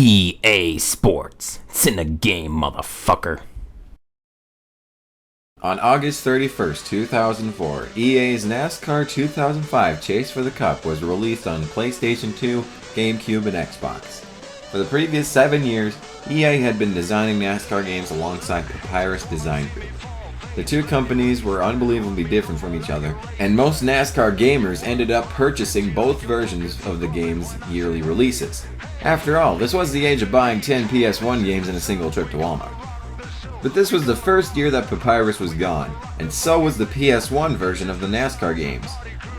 EA Sports. It's in the game, motherfucker. On August 31st, 2004, EA's NASCAR 2005 Chase for the Cup was released on PlayStation 2, GameCube, and Xbox. For the previous 7 years, EA had been designing NASCAR games alongside Papyrus Design Group. The two companies were unbelievably different from each other, and most NASCAR gamers ended up purchasing both versions of the game's yearly releases. After all, this was the age of buying 10 PS1 games in a single trip to Walmart. But this was the first year that Papyrus was gone, and so was the PS1 version of the NASCAR games.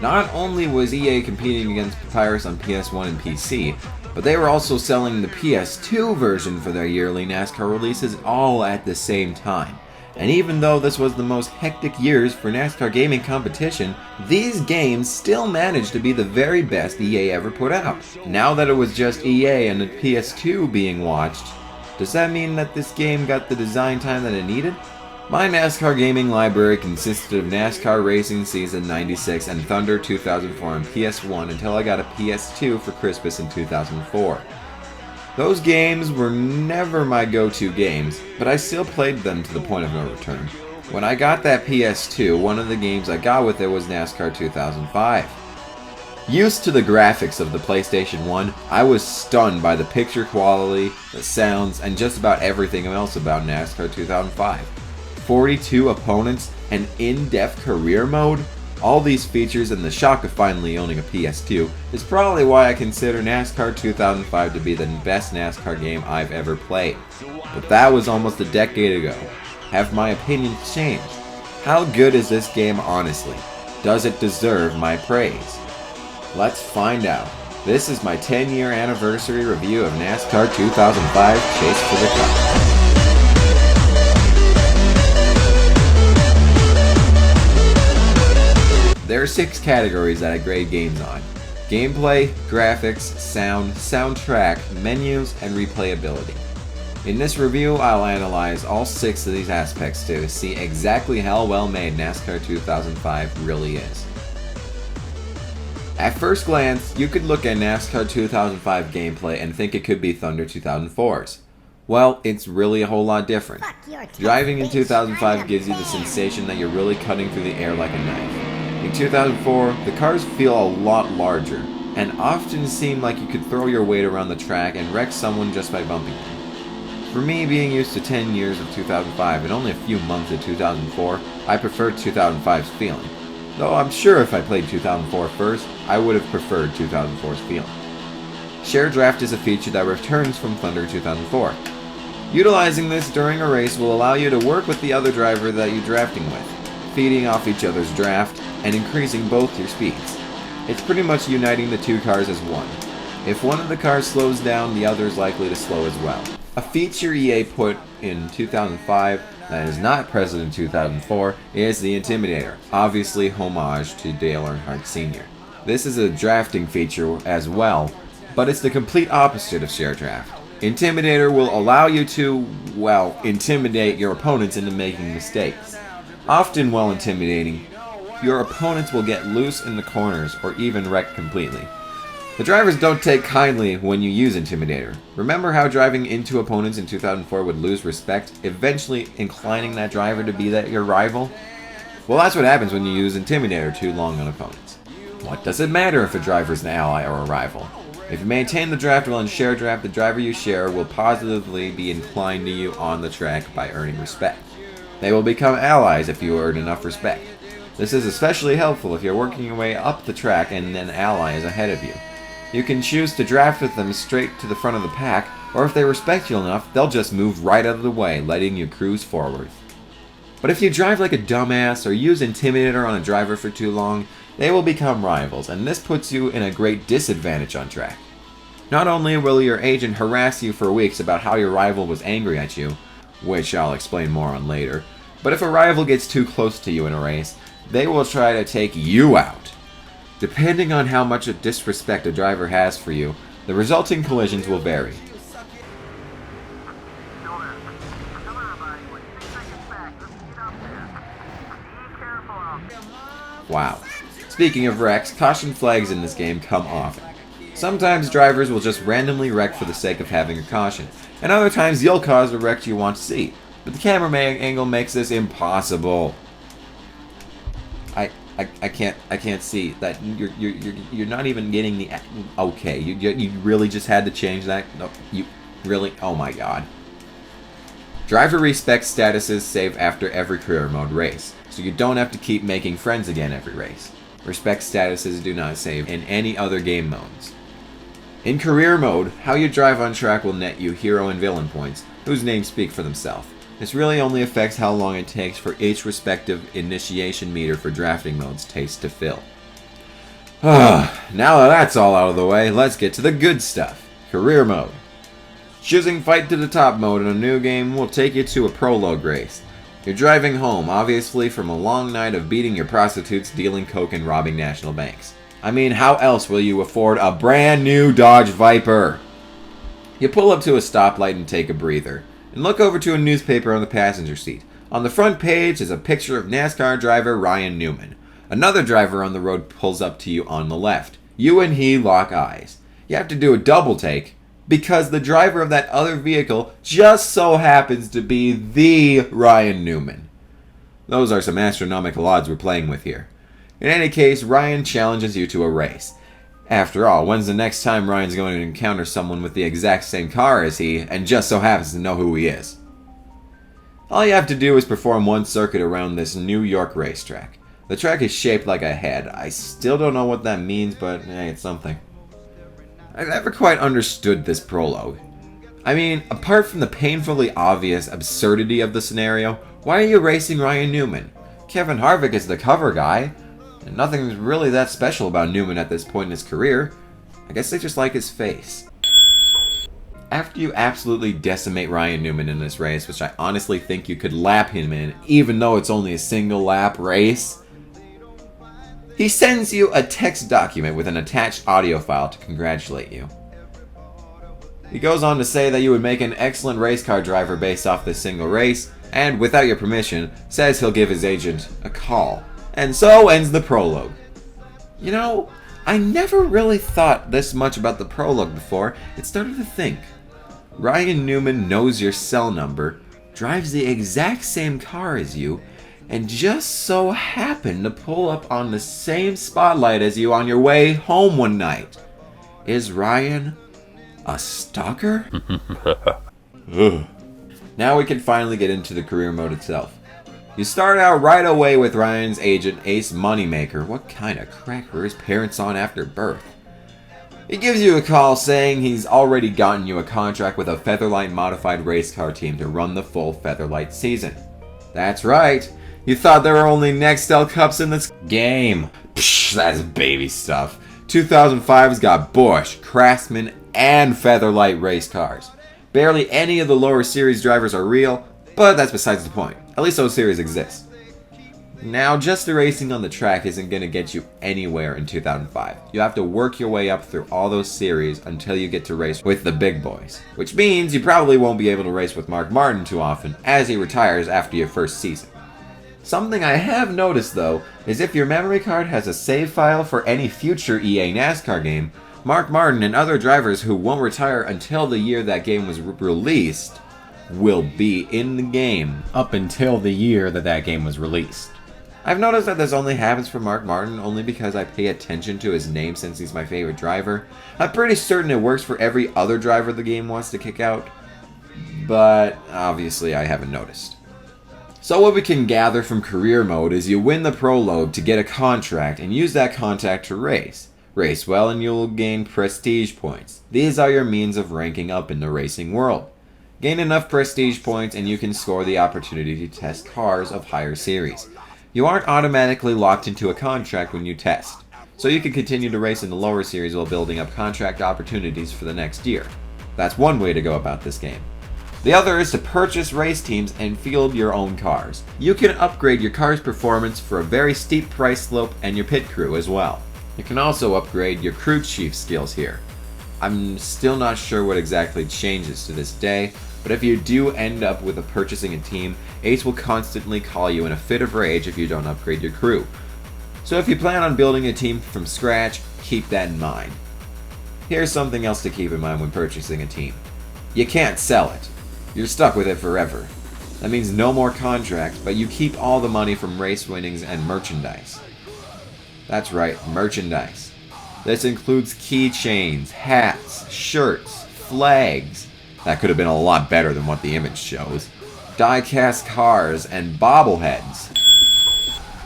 Not only was EA competing against Papyrus on PS1 and PC, but they were also selling the PS2 version for their yearly NASCAR releases all at the same time. And even though this was the most hectic years for NASCAR gaming competition, these games still managed to be the very best EA ever put out. Now that it was just EA and the PS2 being watched, does that mean that this game got the design time that it needed? My NASCAR gaming library consisted of NASCAR Racing Season 96 and Thunder 2004 on PS1 until I got a PS2 for Christmas in 2004. Those games were never my go-to games, but I still played them to the point of no return. When I got that PS2, one of the games I got with it was NASCAR 2005. Used to the graphics of the PlayStation 1, I was stunned by the picture quality, the sounds, and just about everything else about NASCAR 2005. 42 opponents, an in-depth career mode, all these features, and the shock of finally owning a PS2 is probably why I consider NASCAR 2005 to be the best NASCAR game I've ever played. But that was almost a decade ago. Have my opinions changed? How good is this game honestly? Does it deserve my praise? Let's find out. This is my 10-year anniversary review of NASCAR 2005 Chase for the Cup. There are 6 categories that I grade games on: gameplay, graphics, sound, soundtrack, menus, and replayability. In this review, I'll analyze all 6 of these aspects to see exactly how well made NASCAR 2005 really is. At first glance, you could look at NASCAR 2005 gameplay and think it could be Thunder 2004's. Well, it's really a whole lot different. Driving in 2005 gives you the sensation that you're really cutting through the air like a knife. In 2004, the cars feel a lot larger, and often seem like you could throw your weight around the track and wreck someone just by bumping them. For me, being used to 10 years of 2005 and only a few months of 2004, I preferred 2005's feeling. Though I'm sure if I played 2004 first, I would have preferred 2004's feeling. Share Draft is a feature that returns from Thunder 2004. Utilizing this during a race will allow you to work with the other driver that you're drafting with, feeding off each other's draft, and increasing both your speeds. It's pretty much uniting the two cars as one. If one of the cars slows down, the other is likely to slow as well. A feature EA put in 2005 that is not present in 2004 is the Intimidator, obviously homage to Dale Earnhardt Sr. This is a drafting feature as well, but it's the complete opposite of Share Draft. Intimidator will allow you to, well, intimidate your opponents into making mistakes. Often while intimidating, your opponents will get loose in the corners or even wreck completely. The drivers don't take kindly when you use Intimidator. Remember how driving into opponents in 2004 would lose respect, eventually inclining that driver to be your rival? Well, that's what happens when you use Intimidator too long on opponents. What does it matter if a driver is an ally or a rival? If you maintain the draft well in Share Draft, the driver you share will positively be inclined to you on the track by earning respect. They will become allies if you earn enough respect. This is especially helpful if you're working your way up the track and an ally is ahead of you. You can choose to draft with them straight to the front of the pack, or if they respect you enough, they'll just move right out of the way, letting you cruise forward. But if you drive like a dumbass or use Intimidator on a driver for too long, they will become rivals, and this puts you in a great disadvantage on track. Not only will your agent harass you for weeks about how your rival was angry at you, which I'll explain more on later, but if a rival gets too close to you in a race, they will try to take you out. Depending on how much disrespect a driver has for you, the resulting collisions will vary. Wow. Speaking of wrecks, caution flags in this game come often. Sometimes drivers will just randomly wreck for the sake of having a caution, and other times you'll cause the wreck you want to see. But the camera angle makes this impossible. I can't see that. You're not even getting the. Okay, you really just had to change that. No, you really. Oh my god. Driver respect statuses save after every career mode race, so you don't have to keep making friends again every race. Respect statuses do not save in any other game modes. In career mode, how you drive on track will net you hero and villain points, whose names speak for themselves. This really only affects how long it takes for each respective initiation meter for drafting modes to fill. Now that that's all out of the way, let's get to the good stuff. Career mode. Choosing fight to the top mode in a new game will take you to a prologue race. You're driving home, obviously from a long night of beating your prostitutes, dealing coke, and robbing national banks. I mean, how else will you afford a brand new Dodge Viper? You pull up to a stoplight and take a breather, and look over to a newspaper on the passenger seat. On the front page is a picture of NASCAR driver Ryan Newman. Another driver on the road pulls up to you on the left. You and he lock eyes. You have to do a double take, because the driver of that other vehicle just so happens to be the Ryan Newman. Those are some astronomical odds we're playing with here. In any case, Ryan challenges you to a race. After all, when's the next time Ryan's going to encounter someone with the exact same car as he, and just so happens to know who he is? All you have to do is perform one circuit around this New York racetrack. The track is shaped like a head. I still don't know what that means, but hey, it's something. I've never quite understood this prologue. I mean, apart from the painfully obvious absurdity of the scenario, why are you racing Ryan Newman? Kevin Harvick is the cover guy, and nothing's really that special about Newman at this point in his career. I guess they just like his face. After you absolutely decimate Ryan Newman in this race, which I honestly think you could lap him in, even though it's only a single lap race, he sends you a text document with an attached audio file to congratulate you. He goes on to say that you would make an excellent race car driver based off this single race, and without your permission, says he'll give his agent a call. And so ends the prologue. You know, I never really thought this much about the prologue before. It started to think. Ryan Newman knows your cell number, drives the exact same car as you, and just so happened to pull up on the same spotlight as you on your way home one night. Is Ryan a stalker? Now we can finally get into the career mode itself. You start out right away with Ryan's agent, Ace Moneymaker. What kind of crack were his parents on after birth? He gives you a call saying he's already gotten you a contract with a Featherlight modified race car team to run the full Featherlight season. That's right. You thought there were only Nextel Cups in this game. Psh, that's baby stuff. 2005's got Busch, Craftsman, and Featherlight race cars. Barely any of the lower series drivers are real, but that's besides the point. At least those series exist. Now, just the racing on the track isn't going to get you anywhere in 2005. You have to work your way up through all those series until you get to race with the big boys. Which means you probably won't be able to race with Mark Martin too often, as he retires after your first season. Something I have noticed, though, is if your memory card has a save file for any future EA NASCAR game, Mark Martin and other drivers who won't retire until the year that game was released will be in the game up until the year that game was released. I've noticed that this only happens for Mark Martin only because I pay attention to his name since he's my favorite driver. I'm pretty certain it works for every other driver the game wants to kick out, but obviously I haven't noticed. So what we can gather from career mode is you win the prologue to get a contract and use that contract to race. Race well and you'll gain prestige points. These are your means of ranking up in the racing world. Gain enough prestige points and you can score the opportunity to test cars of higher series. You aren't automatically locked into a contract when you test, so you can continue to race in the lower series while building up contract opportunities for the next year. That's one way to go about this game. The other is to purchase race teams and field your own cars. You can upgrade your car's performance for a very steep price slope and your pit crew as well. You can also upgrade your crew chief skills here. I'm still not sure what exactly changes to this day, but if you do end up with purchasing a team, Ace will constantly call you in a fit of rage if you don't upgrade your crew. So if you plan on building a team from scratch, keep that in mind. Here's something else to keep in mind when purchasing a team. You can't sell it. You're stuck with it forever. That means no more contracts, but you keep all the money from race winnings and merchandise. That's right, merchandise. This includes keychains, hats, shirts, flags. That could have been a lot better than what the image shows. Die-cast cars, and bobbleheads.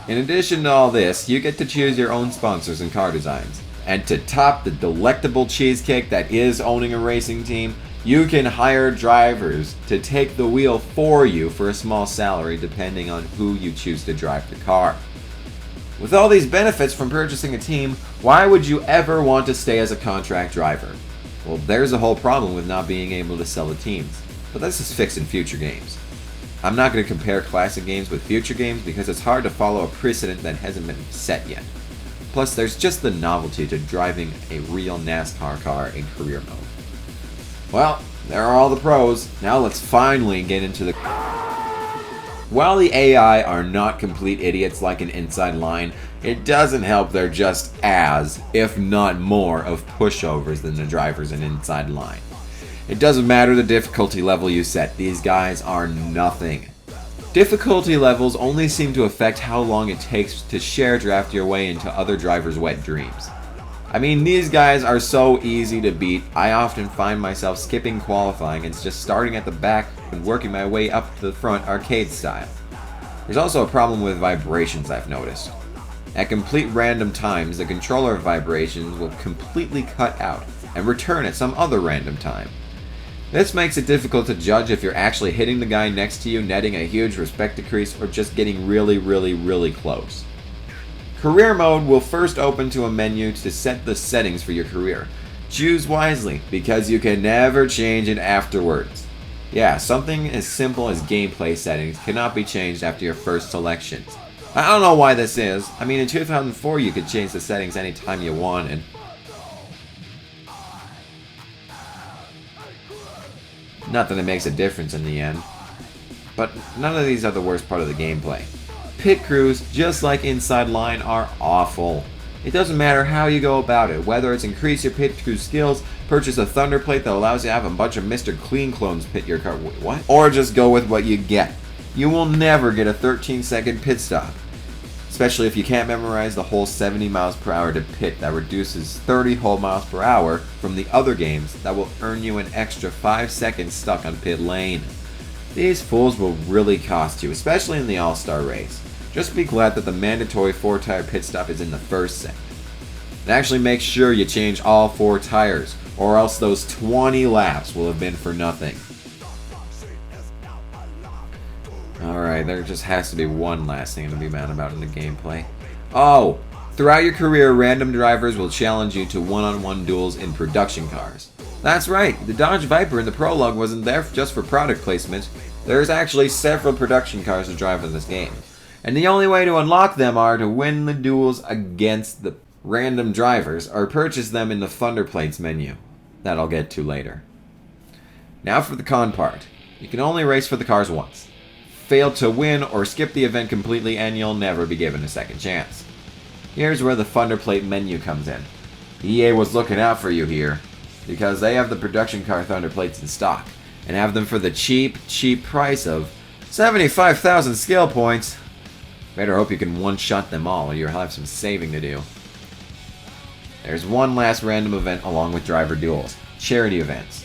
In addition to all this, you get to choose your own sponsors and car designs. And to top the delectable cheesecake that is owning a racing team, you can hire drivers to take the wheel for you for a small salary depending on who you choose to drive the car. With all these benefits from purchasing a team, why would you ever want to stay as a contract driver? Well, there's a whole problem with not being able to sell the teams, but this is fixed in future games. I'm not going to compare classic games with future games because it's hard to follow a precedent that hasn't been set yet. Plus, there's just the novelty to driving a real NASCAR car in career mode. Well, there are all the pros. Now let's finally get into the... While the AI are not complete idiots like an Inside Line, it doesn't help they're just as, if not more, of pushovers than the drivers in Inside Line. It doesn't matter the difficulty level you set, these guys are nothing. Difficulty levels only seem to affect how long it takes to share draft your way into other drivers' wet dreams. I mean, these guys are so easy to beat, I often find myself skipping qualifying and just starting at the back and working my way up to the front arcade style. There's also a problem with vibrations I've noticed. At complete random times, the controller vibrations will completely cut out and return at some other random time. This makes it difficult to judge if you're actually hitting the guy next to you, netting a huge respect decrease, or just getting really close. Career mode will first open to a menu to set the settings for your career. Choose wisely, because you can never change it afterwards. Yeah, something as simple as gameplay settings cannot be changed after your first selections. I don't know why this is. I mean, in 2004 you could change the settings anytime you wanted. Not that it makes a difference in the end. But none of these are the worst part of the gameplay. Pit crews, just like Inside Line, are awful. It doesn't matter how you go about it, whether it's increase your pit crew skills, purchase a thunder plate that allows you to have a bunch of Mr. Clean clones pit your car, wait, what? Or just go with what you get. You will never get a 13-second pit stop. Especially if you can't memorize the whole 70 miles per hour to pit that reduces 30 whole miles per hour from the other games that will earn you an extra 5 seconds stuck on pit lane. These fools will really cost you, especially in the All-Star race. Just be glad that the mandatory 4-tire pit stop is in the first set. And actually make sure you change all 4 tires, or else those 20 laps will have been for nothing. Alright, there just has to be one last thing to be mad about in the gameplay. Oh! Throughout your career, random drivers will challenge you to one-on-one duels in production cars. That's right, the Dodge Viper in the prologue wasn't there just for product placement. There's actually several production cars to drive in this game. And the only way to unlock them are to win the duels against the random drivers or purchase them in the Thunder Plates menu. That I'll get to later. Now for the con part. You can only race for the cars once. Fail to win or skip the event completely and you'll never be given a second chance. Here's where the Thunder Plate menu comes in. EA was looking out for you here, because they have the production car Thunder Plates in stock, and have them for the cheap price of 75,000 skill points. Better hope you can one-shot them all, or you'll have some saving to do. There's one last random event along with driver duels, charity events.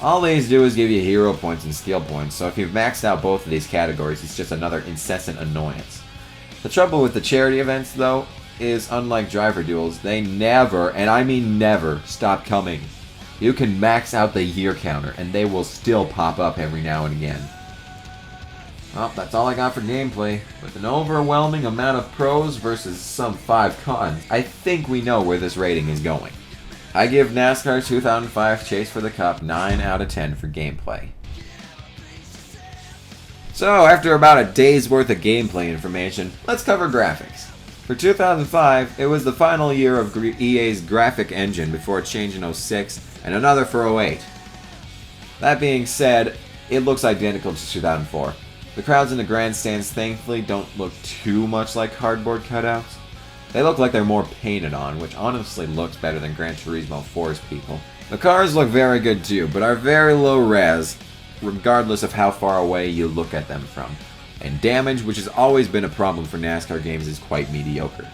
All these do is give you hero points and skill points, so if you've maxed out both of these categories, it's just another incessant annoyance. The trouble with the charity events, though, is unlike driver duels, they never, and I mean never, stop coming. You can max out the year counter, and they will still pop up every now and again. Well, that's all I got for gameplay. With an overwhelming amount of pros versus some 5 cons, I think we know where this rating is going. I give NASCAR 2005 Chase for the Cup 9 out of 10 for gameplay. So, after about a day's worth of gameplay information, let's cover graphics. For 2005, it was the final year of EA's graphic engine before it changed in 06, and another for 08. That being said, it looks identical to 2004. The crowds in the grandstands thankfully don't look too much like cardboard cutouts. They look like they're more painted on, which honestly looks better than Gran Turismo 4's people. The cars look very good too, but are very low res, regardless of how far away you look at them from. And damage, which has always been a problem for NASCAR games, is quite mediocre.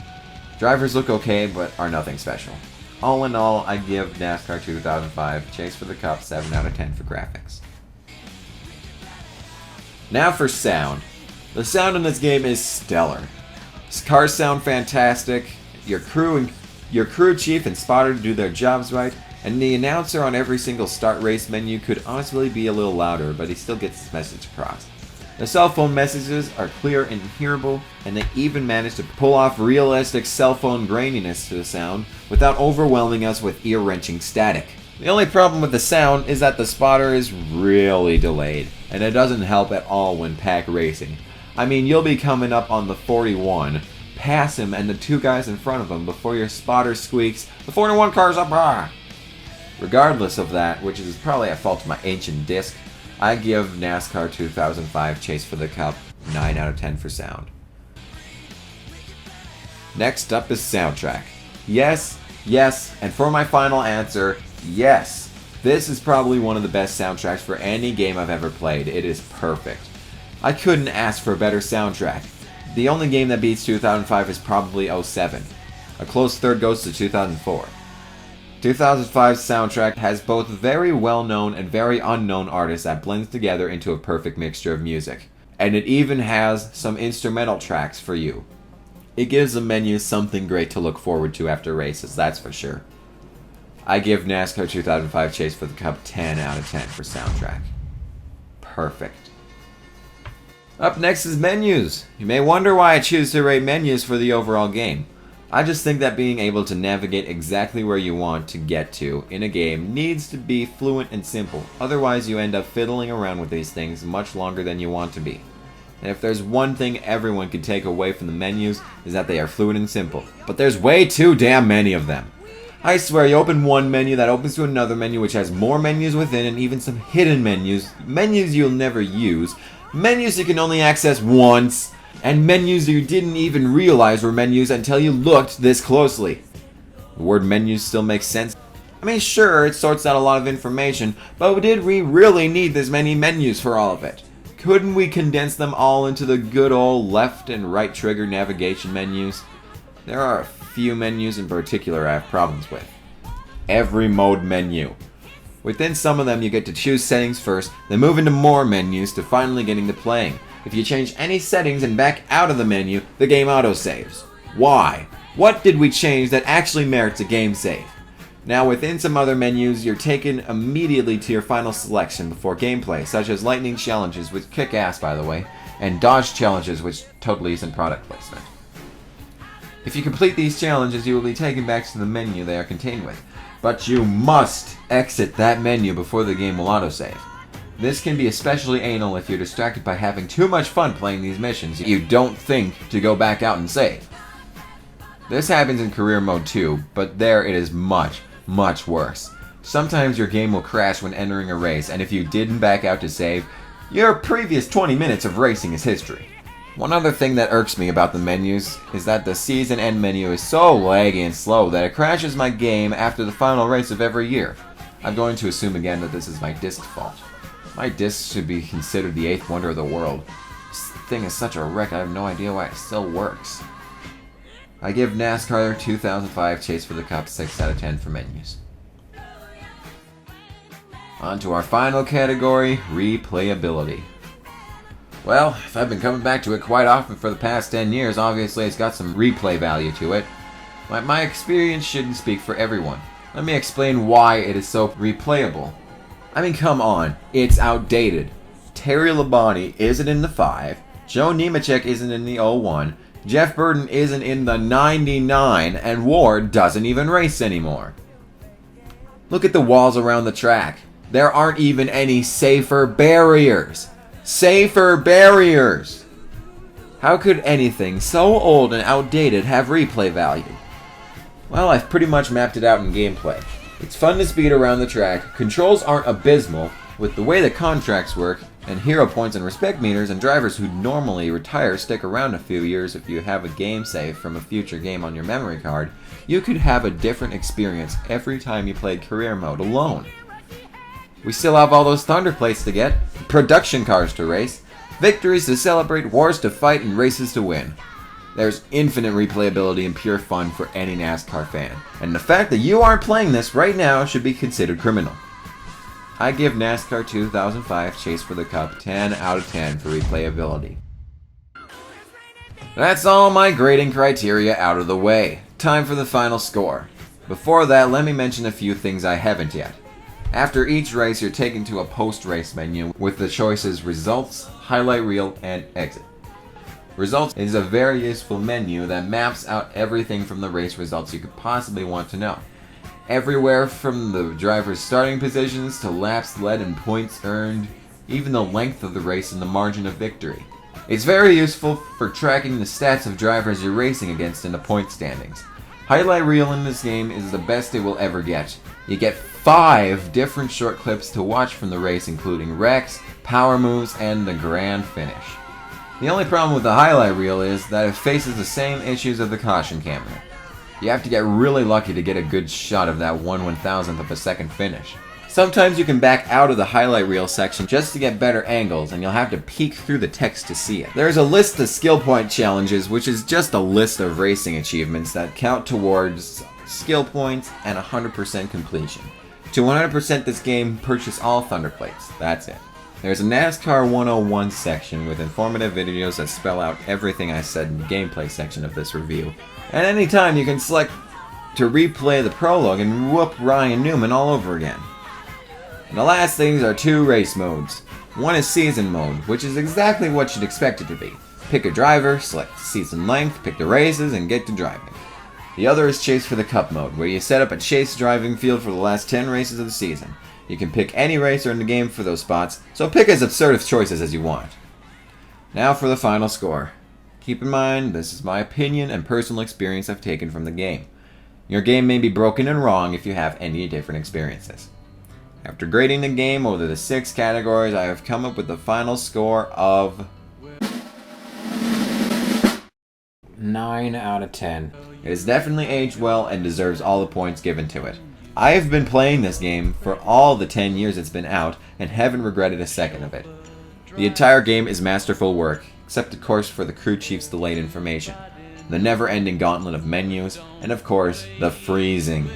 Drivers look okay, but are nothing special. All in all, I give NASCAR 2005 Chase for the Cup 7 out of 10 for graphics. Now for sound. The sound in this game is stellar. Cars sound fantastic, your crew chief and spotter do their jobs right, and the announcer on every single start race menu could honestly be a little louder, but he still gets his message across. The cell phone messages are clear and hearable, and they even manage to pull off realistic cell phone graininess to the sound without overwhelming us with ear-wrenching static. The only problem with the sound is that the spotter is really delayed, and it doesn't help at all when pack racing. I mean, you'll be coming up on the 41, pass him and the two guys in front of him before your spotter squeaks, "The 41 car's up!" Ah! Regardless of that, which is probably at fault of my ancient disc, I give NASCAR 2005 Chase for the Cup 9 out of 10 for sound. Next up is soundtrack. Yes, and for my final answer, yes. This is probably one of the best soundtracks for any game I've ever played. It is perfect. I couldn't ask for a better soundtrack. The only game that beats 2005 is probably 07. A close third goes to 2004. 2005's soundtrack has both very well-known and very unknown artists that blends together into a perfect mixture of music. And it even has some instrumental tracks for you. It gives the menu something great to look forward to after races, that's for sure. I give NASCAR 2005 Chase for the Cup 10 out of 10 for soundtrack. Perfect. Up next is menus. You may wonder why I choose to rate menus for the overall game. I just think that being able to navigate exactly where you want to get to in a game needs to be fluent and simple. Otherwise you end up fiddling around with these things much longer than you want to be. And if there's one thing everyone can take away from the menus is that they are fluid and simple. But there's way too damn many of them. I swear, you open one menu that opens to another menu which has more menus within and even some hidden menus, menus you'll never use, menus you can only access once, and menus you didn't even realize were menus until you looked this closely. The word menus still makes sense. I mean, sure, it sorts out a lot of information, but did we really need this many menus for all of it? Couldn't we condense them all into the good old left and right trigger navigation menus? There are a few menus in particular I have problems with. Every mode menu. Within some of them you get to choose settings first, then move into more menus to finally getting to playing. If you change any settings and back out of the menu, the game autosaves. Why? What did we change that actually merits a game save? Now within some other menus, you're taken immediately to your final selection before gameplay, such as lightning challenges, which kick ass by the way, and dodge challenges, which totally isn't product placement. If you complete these challenges, you will be taken back to the menu they are contained with. But you must exit that menu before the game will autosave. This can be especially anal if you're distracted by having too much fun playing these missions you don't think to go back out and save. This happens in career mode too, but there it is much worse. Sometimes your game will crash when entering a race, and if you didn't back out to save, your previous 20 minutes of racing is history. One other thing that irks me about the menus is that the season end menu is so laggy and slow that it crashes my game after the final race of every year. I'm going to assume again that this is my disc's fault. My disc should be considered the 8th wonder of the world. This thing is such a wreck, I have no idea why it still works. I give NASCAR 2005 Chase for the Cup 6 out of 10 for menus. On to our final category, replayability. Well, if I've been coming back to it quite often for the past 10 years, obviously it's got some replay value to it. My experience shouldn't speak for everyone. Let me explain why it is so replayable. I mean, come on, it's outdated. Terry Labonte isn't in the 5, Joe Nemechek isn't in the 01, Jeff Burton isn't in the 99, and Ward doesn't even race anymore. Look at the walls around the track. There aren't even any safer barriers. Safer barriers! How could anything so old and outdated have replay value? Well, I've pretty much mapped it out in gameplay. It's fun to speed around the track, controls aren't abysmal, with the way the contracts work, And hero points and respect meters, and drivers who normally retire stick around a few years if you have a game save from a future game on your memory card. You could have a different experience every time you played career mode alone. We still have all those Thunder plates to get, production cars to race, victories to celebrate, wars to fight, and races to win. There's infinite replayability and pure fun for any NASCAR fan. And the fact that you aren't playing this right now should be considered criminal. I give NASCAR 2005 Chase for the Cup 10 out of 10 for replayability. That's all my grading criteria out of the way. Time for the final score. Before that, let me mention a few things I haven't yet. After each race, you're taken to a post-race menu with the choices Results, Highlight Reel, and Exit. Results is a very useful menu that maps out everything from the race results you could possibly want to know. Everywhere from the driver's starting positions to laps led and points earned, even the length of the race and the margin of victory. It's very useful for tracking the stats of drivers you're racing against in the point standings. Highlight Reel in this game is the best it will ever get. You get 5 different short clips to watch from the race, including wrecks, power moves, and the grand finish. The only problem with the highlight reel is that it faces the same issues of the caution camera. You have to get really lucky to get a good shot of that 1/1000th of a second finish. Sometimes you can back out of the highlight reel section just to get better angles, and you'll have to peek through the text to see it. There's a list of skill point challenges, which is just a list of racing achievements that count towards skill points and 100% completion. To 100% this game, purchase all Thunder plates. That's it. There's a NASCAR 101 section with informative videos that spell out everything I said in the gameplay section of this review. At any time you can select to replay the prologue and whoop Ryan Newman all over again. And the last things are 2 race modes. One is season mode, which is exactly what you'd expect it to be. Pick a driver, select season length, pick the races, and get to driving. The other is Chase for the Cup mode, where you set up a chase driving field for the last 10 races of the season. You can pick any racer in the game for those spots, so pick as absurd of choices as you want. Now for the final score. Keep in mind, this is my opinion and personal experience I've taken from the game. Your game may be broken and wrong if you have any different experiences. After grading the game over the 6 categories, I have come up with the final score of 9 out of 10. It has definitely aged well and deserves all the points given to it. I have been playing this game for all the 10 years it's been out and haven't regretted a second of it. The entire game is masterful work, except of course for the crew chief's delayed information, the never-ending gauntlet of menus, and of course, the freezing.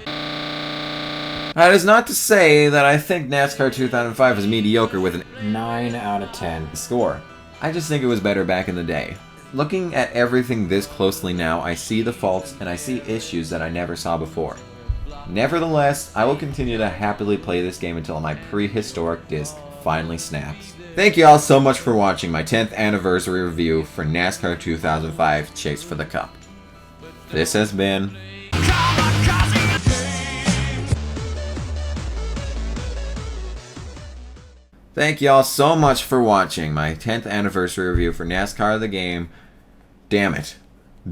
That is not to say that I think NASCAR 2005 is mediocre with a 9 out of 10 score. I just think it was better back in the day. Looking at everything this closely now, I see the faults and I see issues that I never saw before. Nevertheless, I will continue to happily play this game until my prehistoric disc finally snaps. Thank you all so much for watching my 10th anniversary review for NASCAR 2005 Chase for the Cup. This has been... Thank you all so much for watching my 10th anniversary review for NASCAR the game. Damn it.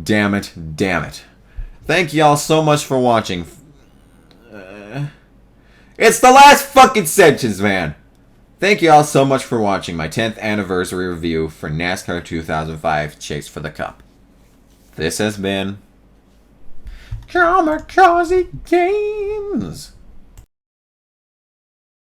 Damn it. Damn it. Thank you all so much for watching. It's the last fucking sentence, man! Thank you all so much for watching my 10th anniversary review for NASCAR 2005 Chase for the Cup. This has been... Kamikaze Games!